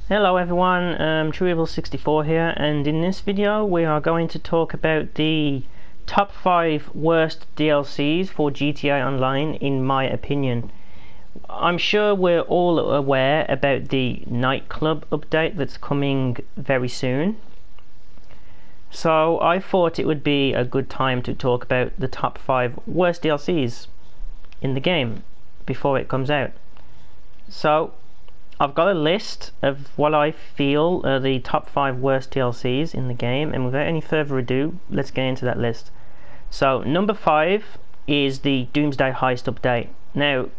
Hello everyone, TrueEvil64 here, and in this video we are going to talk about the top 5 worst DLCs for GTA Online in my opinion. I'm sure we're all aware about the nightclub update that's coming very soon, so I thought it would be a good time to talk about the top 5 worst DLCs in the game before it comes out. So I've got a list of what I feel are the top 5 worst DLCs in the game, and without any further ado, let's get into that list. So number 5 is the Doomsday Heist update. Now,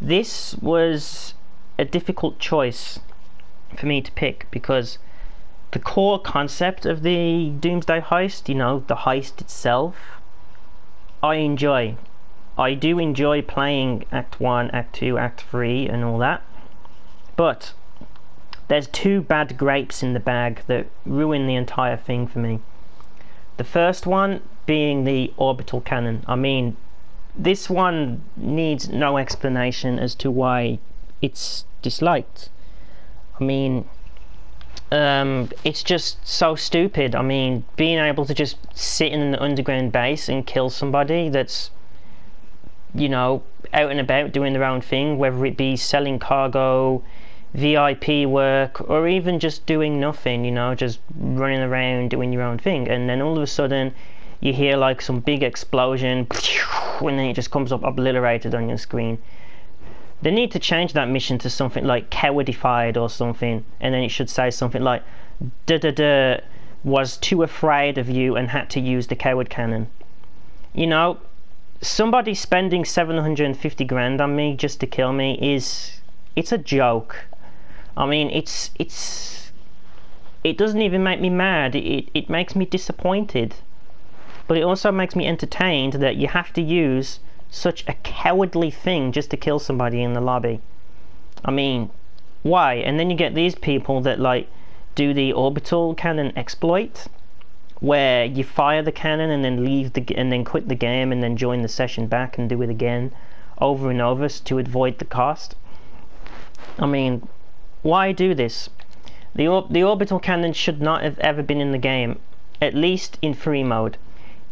this was a difficult choice for me to pick because the core concept of the Doomsday Heist, you know, the heist itself, I enjoy. I do enjoy playing Act 1, Act 2, Act 3 and all that. But there's 2 bad grapes in the bag that ruin the entire thing for me. The first one being the orbital cannon. I mean, this one needs no explanation as to why it's disliked. I mean, it's just so stupid. I mean, being able to just sit in an underground base and kill somebody that's, you know, out and about doing their own thing, whether it be selling cargo, VIP work, or even just doing nothing, you know, just running around doing your own thing, and then all of a sudden you hear like some big explosion and then it just comes up obliterated on your screen. They need to change that mission to something like cowardified or something, and then it should say something like was too afraid of you and had to use the coward cannon. You know, somebody spending 750 grand on me just to kill me it's a joke. I mean, it doesn't even make me mad, it makes me disappointed. But it also makes me entertained that you have to use such a cowardly thing just to kill somebody in the lobby. I mean, why? And then you get these people that like do the orbital cannon exploit, where you fire the cannon and then and then quit the game and then join the session back and do it again over and over to avoid the cost. I mean, why do this? The orbital cannon should not have ever been in the game, at least in free mode.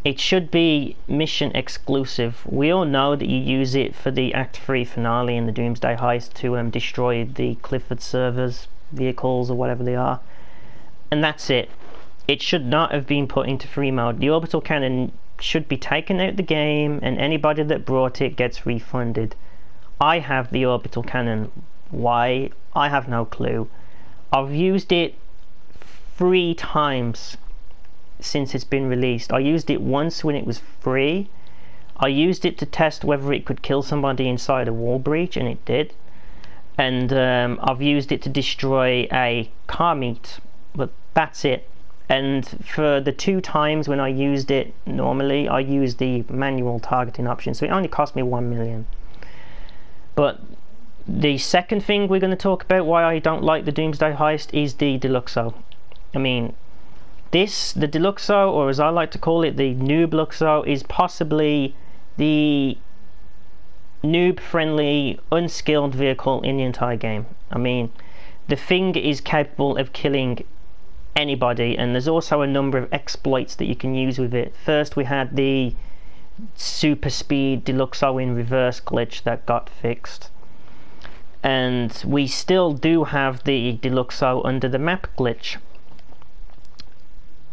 It should be mission exclusive. We all know that you use it for the Act 3 finale in the Doomsday Heist to destroy the Clifford servers, vehicles or whatever they are, and that's it. It should not have been put into free mode. The orbital cannon should be taken out of the game and anybody that brought it gets refunded. I have the orbital cannon. Why? I have no clue. I've used it 3 times since it's been released. I used it once when it was free. I used it to test whether it could kill somebody inside a wall breach, and it did. And I've used it to destroy a car meet, but that's it. And for the 2 times when I used it normally, I used the manual targeting option, so it only cost me 1 million. But the second thing we're going to talk about why I don't like the Doomsday Heist is the Deluxo. I mean, the Deluxo, or as I like to call it, the Noob Luxo, is possibly the noob-friendly, unskilled vehicle in the entire game. I mean, the thing is capable of killing anybody, and there's also a number of exploits that you can use with it. First, we had the super speed Deluxo in reverse glitch that got fixed, and we still do have the Deluxo under the map glitch.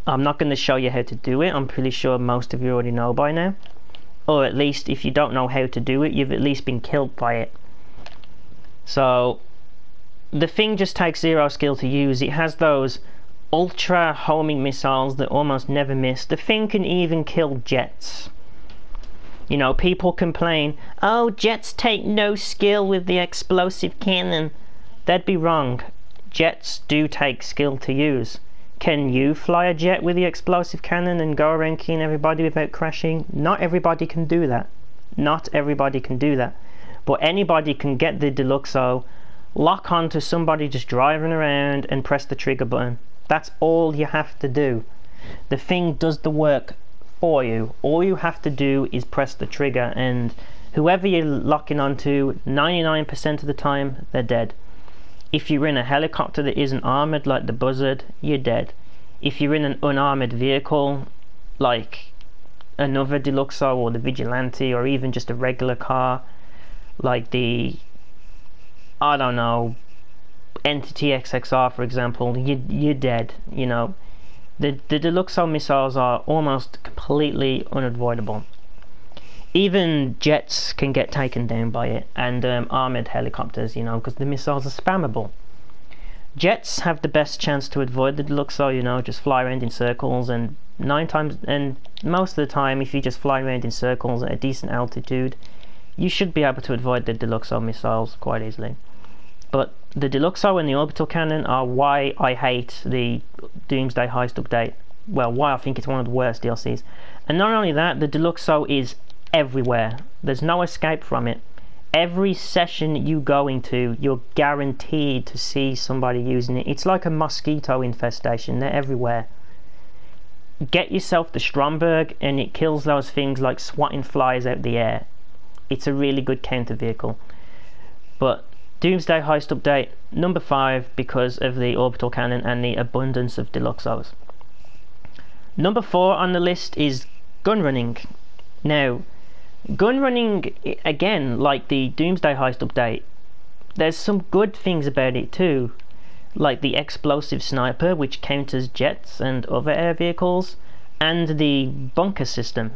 I'm not going to show you how to do it. I'm pretty sure most of you already know by now, or at least if you don't know how to do it, you've at least been killed by it. So the thing just takes 0 skill to use. It has those ultra homing missiles that almost never miss. The thing can even kill jets. You know, people complain, oh, jets take no skill with the explosive cannon. That'd be wrong. Jets do take skill to use. Can you fly a jet with the explosive cannon and go around killing everybody without crashing? Not everybody can do that. Not everybody can do that. But anybody can get the Deluxo, lock onto somebody just driving around and press the trigger button. That's all you have to do. The thing does the work for you. All you have to do is press the trigger, and whoever you're locking onto, 99% of the time they're dead. If you're in a helicopter that isn't armoured like the Buzzard, you're dead. If you're in an unarmoured vehicle like another Deluxo or the Vigilante, or even just a regular car like the, I don't know, Entity XXR for example, you're dead. You know, the Deluxo missiles are almost completely unavoidable. Even jets can get taken down by it, and armoured helicopters, you know, because the missiles are spammable. Jets have the best chance to avoid the Deluxo, you know, just fly around in circles, and most of the time, if you just fly around in circles at a decent altitude, you should be able to avoid the Deluxo missiles quite easily. But the Deluxo and the Orbital Cannon are why I hate the Doomsday Heist update. Well, why I think it's one of the worst DLCs. And not only that, the Deluxo is everywhere. There's no escape from it. Every session you go into, you're guaranteed to see somebody using it. It's like a mosquito infestation. They're everywhere. Get yourself the Stromberg and it kills those things like swatting flies out the air. It's a really good counter vehicle. But Doomsday Heist update number 5 because of the Orbital Cannon and the abundance of Deluxos. Number 4 on the list is gun running. Now, gun running, again, like the Doomsday Heist update, there's some good things about it too, like the explosive sniper, which counters jets and other air vehicles, and the bunker system.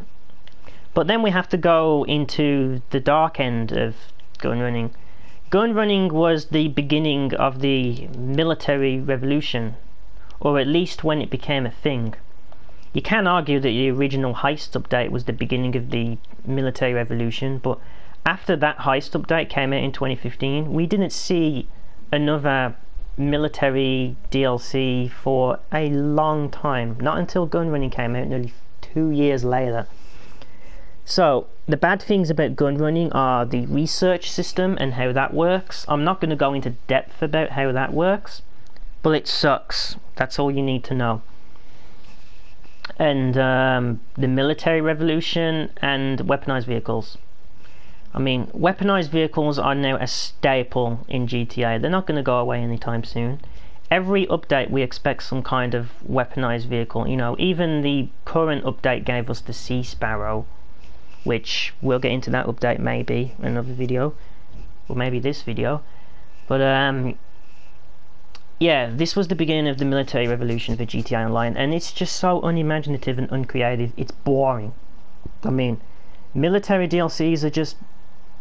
But then we have to go into the dark end of gun running. Gun running was the beginning of the military revolution, or at least when it became a thing. You can argue that the original Heist update was the beginning of the military revolution, but after that Heist update came out in 2015, we didn't see another military DLC for a long time. Not until gun running came out nearly 2 years later. So, the bad things about gun running are the research system and how that works. I'm not going to go into depth about how that works, but it sucks. That's all you need to know. And the military revolution and weaponized vehicles. I mean, weaponized vehicles are now a staple in GTA. They're not going to go away anytime soon. Every update we expect some kind of weaponized vehicle. You know, even the current update gave us the Sea Sparrow, which we'll get into that update maybe in another video, or maybe this video. But yeah, this was the beginning of the military revolution for GTA Online, and it's just so unimaginative and uncreative. It's boring. I mean, military DLCs are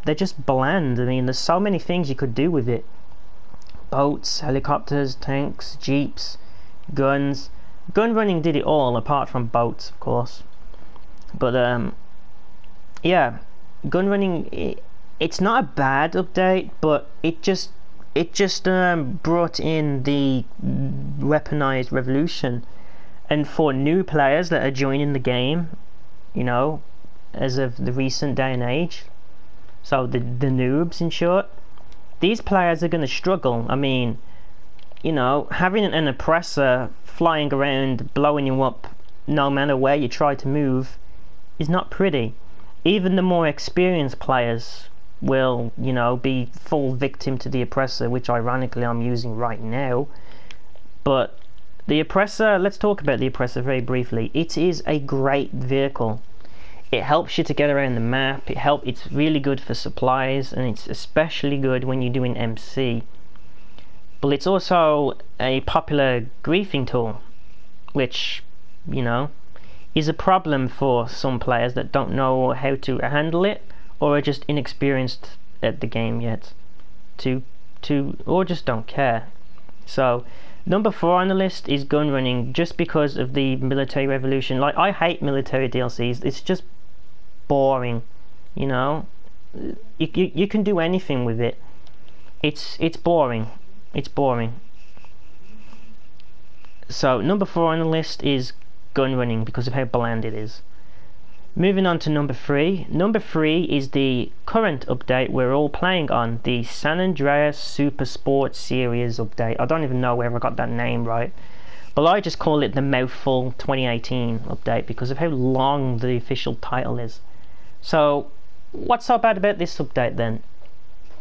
they're just bland. I mean, there's so many things you could do with it. Boats, helicopters, tanks, jeeps, guns. Gun running did it all, apart from boats, of course. But yeah, gun running, it's not a bad update, but it just brought in the weaponized revolution. And for new players that are joining the game, you know, as of the recent day and age, so the noobs in short, these players are going to struggle. I mean, you know, having an oppressor flying around blowing you up no matter where you try to move is not pretty. Even the more experienced players will, you know, be full victim to the oppressor, which ironically I'm using right now. But the oppressor, let's talk about the oppressor very briefly. It is a great vehicle. It helps you to get around the map. It's really good for supplies, and it's especially good when you're doing MC. But it's also a popular griefing tool, which, you know, is a problem for some players that don't know how to handle it, or are just inexperienced at the game yet, or just don't care. So number 4 on the list is gun running, just because of the military revolution. Like, I hate military DLCs. It's just boring, you know. You can do anything with it. It's boring. It's boring. So number 4 on the list is gun running because of how bland it is. Moving on to number 3. Number 3 is the current update we're all playing on, the San Andreas Super Sport Series update. I don't even know whether I got that name right, but I just call it the Mouthful 2018 update because of how long the official title is. So, what's so bad about this update then?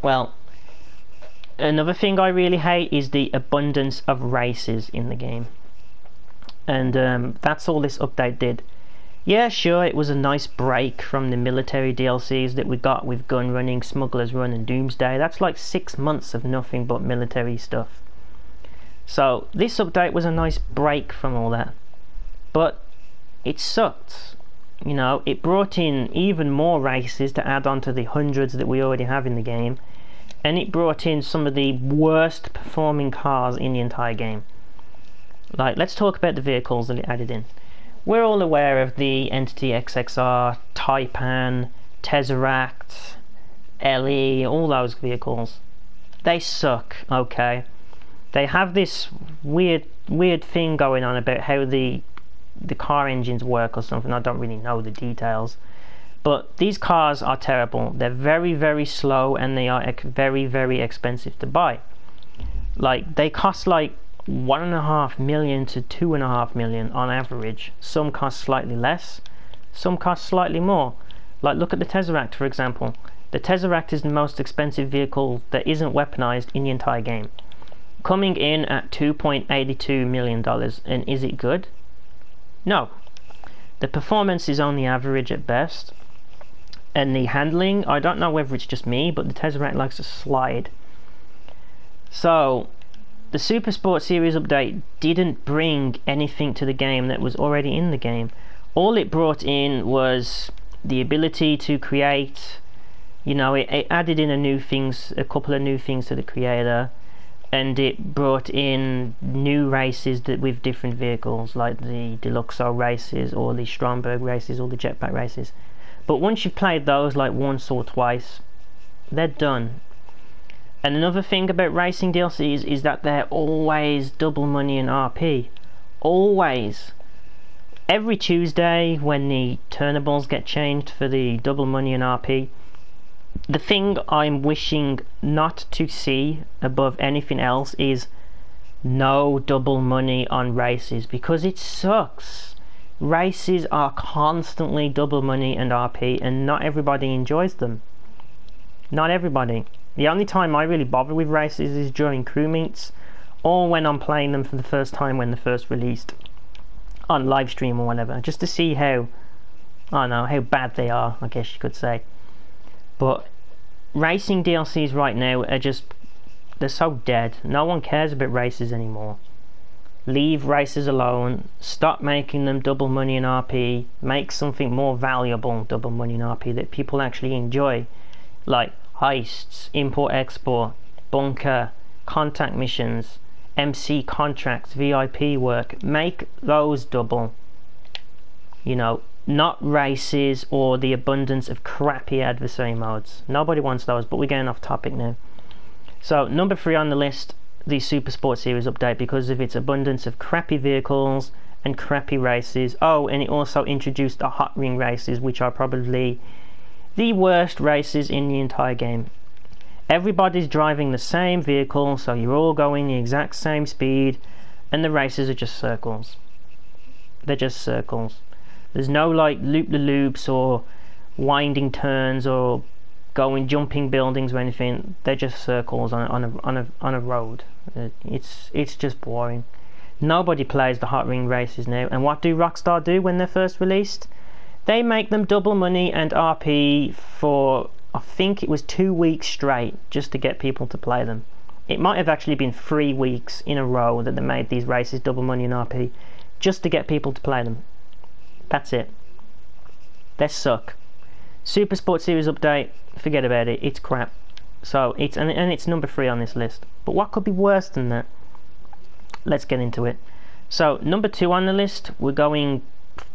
Well, Another thing I really hate is the abundance of races in the game. And that's all this update did. Yeah, sure, it was a nice break from the military DLCs that we got with Gun Running, Smuggler's Run and Doomsday. That's like 6 months of nothing but military stuff. So this update was a nice break from all that. But it sucked. You know, it brought in even more races to add on to the hundreds that we already have in the game. And it brought in some of the worst performing cars in the entire game. Like, let's talk about the vehicles that it added in. We're all aware of the Entity XXR, Taipan, Tesseract, LE, all those vehicles. They suck, okay? They have this weird thing going on about how the car engines work or something. I don't really know the details. But these cars are terrible. They're very, very slow, and they are very, very expensive to buy. Like, they cost like 1.5 million to 2.5 million on average. Some cost slightly less, some cost slightly more. Like, look at the Tesseract, for example. The Tesseract is the most expensive vehicle that isn't weaponized in the entire game, coming in at $2.82 million. And is it good? No. The performance is only average at best. And the handling, I don't know whether it's just me, but the Tesseract likes to slide. So the Super Sport Series update didn't bring anything to the game that was already in the game. All it brought in was the ability to create, you know, it added in a couple of new things to the creator, and it brought in new races that with different vehicles, like the Deluxo races or the Stromberg races or the Jetpack races. But once you've played those like once or twice, they're done. And another thing about racing DLCs is that they're always double money and RP. Always. Every Tuesday when the turnables get changed for the double money and RP, the thing I'm wishing not to see above anything else is no double money on races, because it sucks. Races are constantly double money and RP, and not everybody enjoys them. Not everybody. The only time I really bother with races is during crew meets, or when I'm playing them for the first time when they're first released on live stream or whatever, just to see how, I don't know, how bad they are, I guess you could say. But racing DLCs right now are just, they're so dead. No one cares about races anymore. Leave races alone. Stop making them double money and RP. Make something more valuable double money and RP that people actually enjoy, like heists, import export, bunker, contact missions, MC contracts, VIP work. Make those double. You know, not races or the abundance of crappy adversary modes. Nobody wants those, but we're getting off topic now. So number 3 on the list, the Super Sport Series update, because of its abundance of crappy vehicles and crappy races. Oh, and it also introduced the hot ring races, which are probably the worst races in the entire game. Everybody's driving the same vehicle, so you're all going the exact same speed, and the races are just circles. They're just circles. There's no like loop-the-loops or winding turns or jumping buildings or anything. They're just circles on a road. It's just boring. Nobody plays the hot ring races now. And what do Rockstar do when they're first released? They make them double money and RP for, I think it was 2 weeks straight, just to get people to play them. It might have actually been 3 weeks in a row that they made these races double money and RP, just to get people to play them. That's it. They suck. Super Sport Series update, forget about it. It's crap. So it's and it's number 3 on this list. But what could be worse than that? Let's get into it. So number 2 on the list, we're going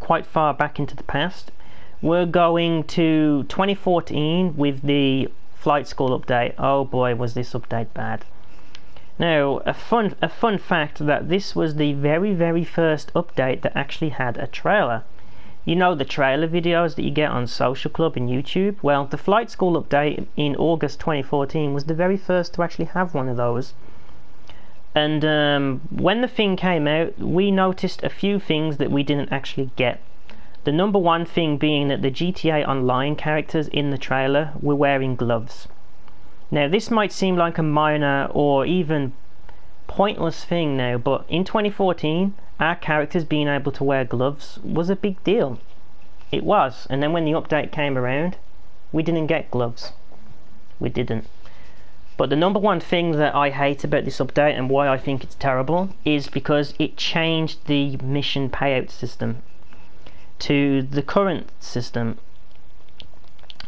quite far back into the past. We're going to 2014 with the Flight School update. Oh boy, was this update bad. Now, a fun fact that this was the very first update that actually had a trailer. You know the trailer videos that you get on Social Club and YouTube? Well, the Flight School update in August 2014 was the very first to actually have one of those. And when the thing came out, we noticed a few things that we didn't actually get. The number one thing being that the GTA Online characters in the trailer were wearing gloves. Now this might seem like a minor or even pointless thing now, but in 2014 our characters being able to wear gloves was a big deal. It was. And then when the update came around, we didn't get gloves. We didn't. But the number one thing that I hate about this update and why I think it's terrible is because it changed the mission payout system to the current system.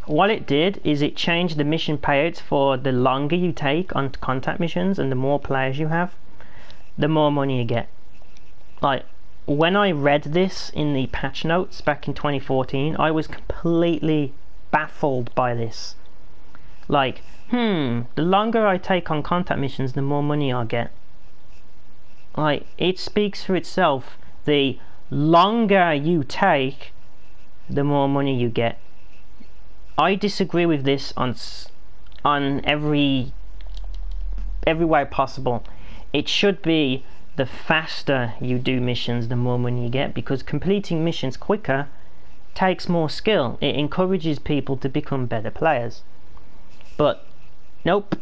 What it did is it changed the mission payouts for the longer you take on contact missions and the more players you have, the more money you get. Like, when I read this in the patch notes back in 2014, I was completely baffled by this. Like, the longer I take on contact missions, the more money I'll get. Like, it speaks for itself. The longer you take, the more money you get. I disagree with this on every way possible. It should be the faster you do missions, the more money you get, because completing missions quicker takes more skill. It encourages people to become better players. But nope,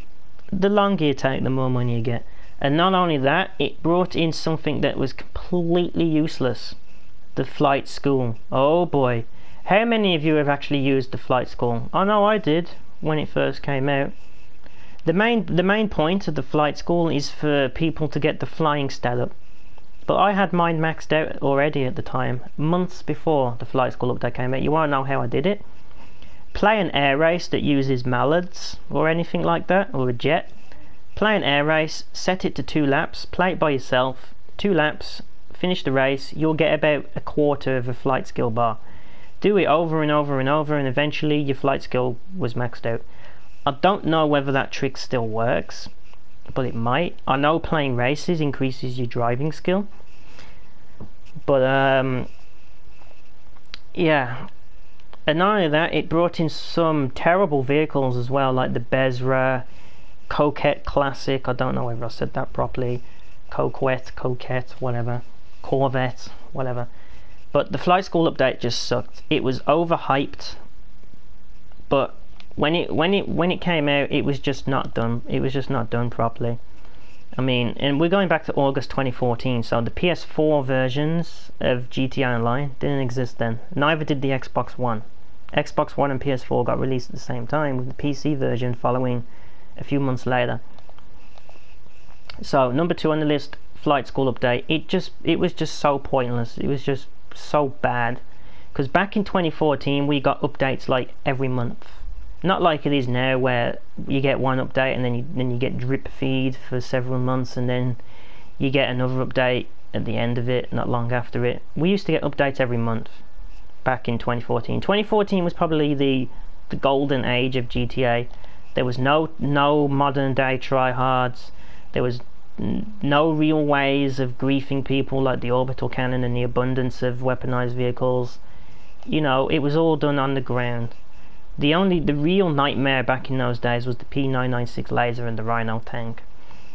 the longer you take, the more money you get. And not only that, it brought in something that was completely useless: the flight school. Oh boy. How many of you have actually used the flight school? I know I did when it first came out. The main point of the flight school is for people to get the flying stat up. But I had mine maxed out already at the time, months before the flight school update came out. You wanna know how I did it? Play an air race that uses mallards or anything like that, or a jet. Play an air race, set it to 2 laps, play it by yourself, 2 laps, finish the race, you'll get about a quarter of a flight skill bar. Do it over and over and over, and eventually your flight skill was maxed out. I don't know whether that trick still works, but it might. I know playing races increases your driving skill, but yeah. And not only that, it brought in some terrible vehicles as well, like the Bezra, Coquette Classic, I don't know whether I said that properly, Coquette, whatever, Corvette, whatever. But the flight school update just sucked. It was overhyped, but when it came out, it was just not done. It was just not done properly. I mean, and we're going back to August 2014, so the PS4 versions of GTA Online didn't exist then. Neither did the Xbox One. Xbox One and PS4 got released at the same time, with the PC version following a few months later. So number 2 on the list, flight school update. It was just so pointless. It was just so bad, because back in 2014 we got updates like every month, not like it is now where you get one update and then you get drip feed for several months and then you get another update at the end of it, not long after it. We used to get updates every month back in 2014. 2014 was probably the golden age of GTA. There was no modern day tryhards. There was no real ways of griefing people like the orbital cannon and the abundance of weaponized vehicles. You know, it was all done on the ground. The real nightmare back in those days was the P996 laser and the Rhino tank.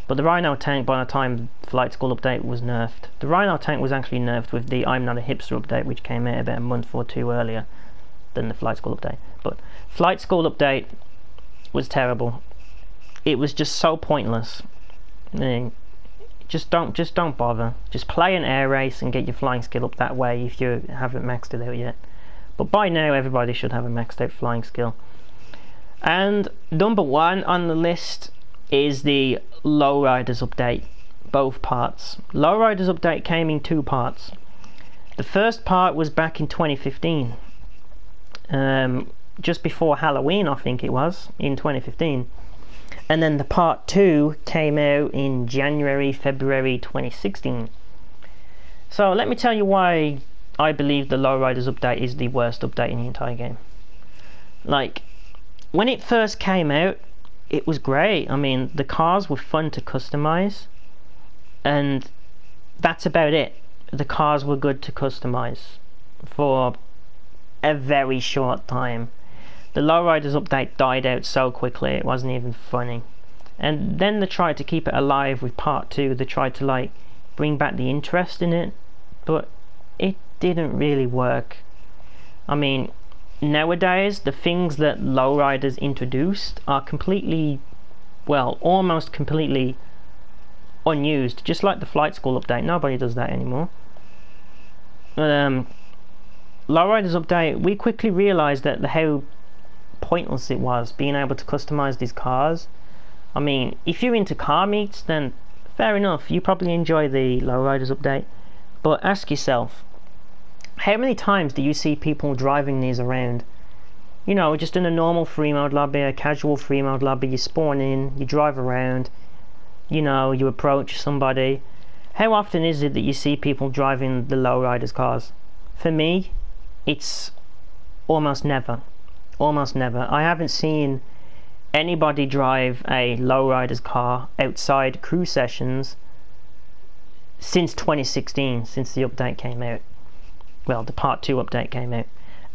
But the Rhino tank, by the time Flight School update, was nerfed. The Rhino tank was actually nerfed with the I'm Not a Hipster update, which came out about a month or 2 earlier than the Flight School update. But Flight School update was terrible. It was just so pointless. Just don't bother. Just play an air race and get your flying skill up that way if you haven't maxed it out yet. But by now everybody should have a maxed out flying skill. And number 1 on the list is the Lowriders update, both parts. Lowriders update came in 2 parts. The first part was back in 2015, just before Halloween I think it was, in 2015. And then the part 2 came out in February 2016. So let me tell you why I believe the Lowriders update is the worst update in the entire game. Like, when it first came out, it was great. I mean, the cars were fun to customize, and that's about it. The cars were good to customize for a very short time. The Lowriders update died out so quickly it wasn't even funny. And then they tried to keep it alive with part 2. They tried to like bring back the interest in it, but it didn't really work. I mean, nowadays the things that Lowriders introduced are completely well, almost completely unused, just like the Flight School update. Nobody does that anymore. Lowriders update, we quickly realised that how pointless it was being able to customise these cars. I mean, if you're into car meets, then fair enough, you probably enjoy the Lowriders update, but ask yourself, how many times do you see people driving these around? You know, just in a normal free mode lobby, a casual free mode lobby, you spawn in, you drive around, you know, you approach somebody. How often is it that you see people driving the Lowriders cars? For me, it's almost never. Almost never. I haven't seen anybody drive a Lowriders car outside crew sessions since 2016, since the update came out. Well, the part 2 update came out.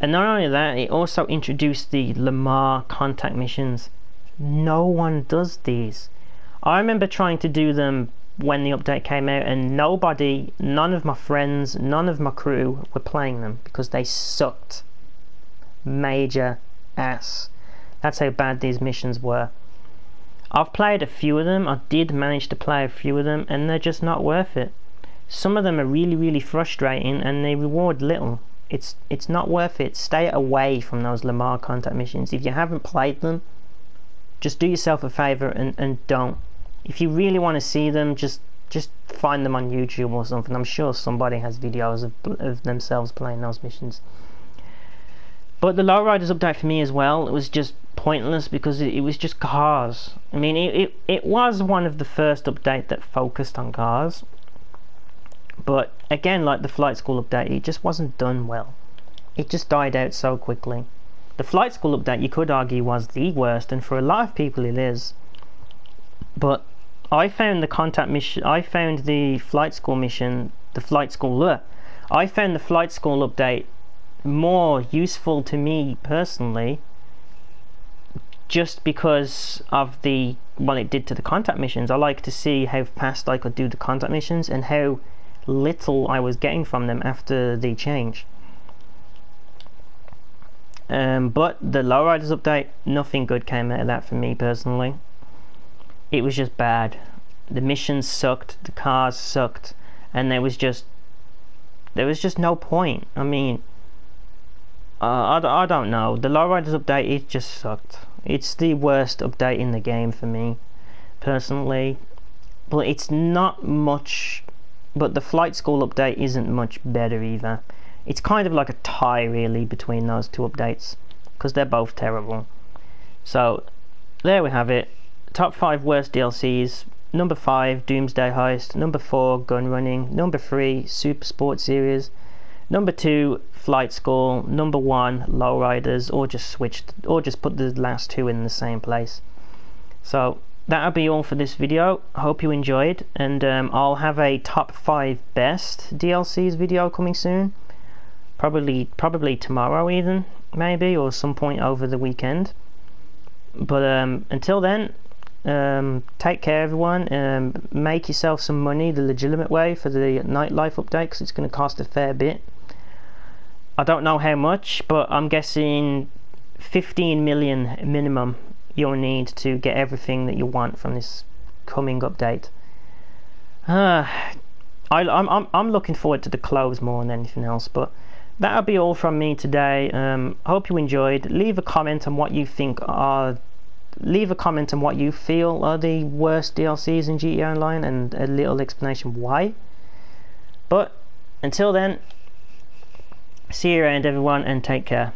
And not only that, it also introduced the Lamar contact missions. No one does these. I remember trying to do them when the update came out, and nobody, none of my friends, none of my crew were playing them because they sucked. Major ass. That's how bad these missions were. I've played a few of them. I did manage to play a few of them, and they're just not worth it. Some of them are really frustrating, and they reward little. It's not worth it. Stay away from those Lamar contact missions. If you haven't played them, just do yourself a favour and don't. If you really want to see them, just find them on YouTube or something. I'm sure somebody has videos of themselves playing those missions. But the Lowriders update for me as well, it was just pointless because it was just cars. I mean, it was one of the first updates that focused on cars. But again, like the Flight School update, it just wasn't done well. It just died out so quickly. The Flight School update, you could argue, was the worst, and for a lot of people it is. But I found the contact mission, I found the Flight School mission, I found the Flight School update more useful to me personally, just because of what it did to the contact missions. I like to see how fast I could do the contact missions and how little I was getting from them after the change. But the Lowriders update, nothing good came out of that for me personally. It was just bad. The missions sucked, the cars sucked, and there was just no point. I mean, I don't know. The Lowriders update, it just sucked. It's the worst update in the game for me personally. But it's not much. But the Flight School update isn't much better either. It's kind of like a tie really between those two updates, because they're both terrible. So there we have it. Top 5 worst DLCs. Number 5, Doomsday Heist. Number 4, Gun Running. Number 3, Super Sport Series. Number 2, Flight School. Number 1, Lowriders, or just put the last 2 in the same place. So that'll be all for this video. I hope you enjoyed, and I'll have a top 5 best DLCs video coming soon. Probably tomorrow even, maybe, or some point over the weekend. But until then, take care everyone. Make yourself some money the legitimate way for the nightlife update, because it's going to cost a fair bit. I don't know how much, but I'm guessing 15 million minimum you'll need to get everything that you want from this coming update. I'm looking forward to the clothes more than anything else. But that'll be all from me today. Hope you enjoyed. Leave a comment on what you think are. Leave a comment on what you feel are the worst DLCs in GTA Online, and a little explanation why. But until then, see you around everyone, and take care.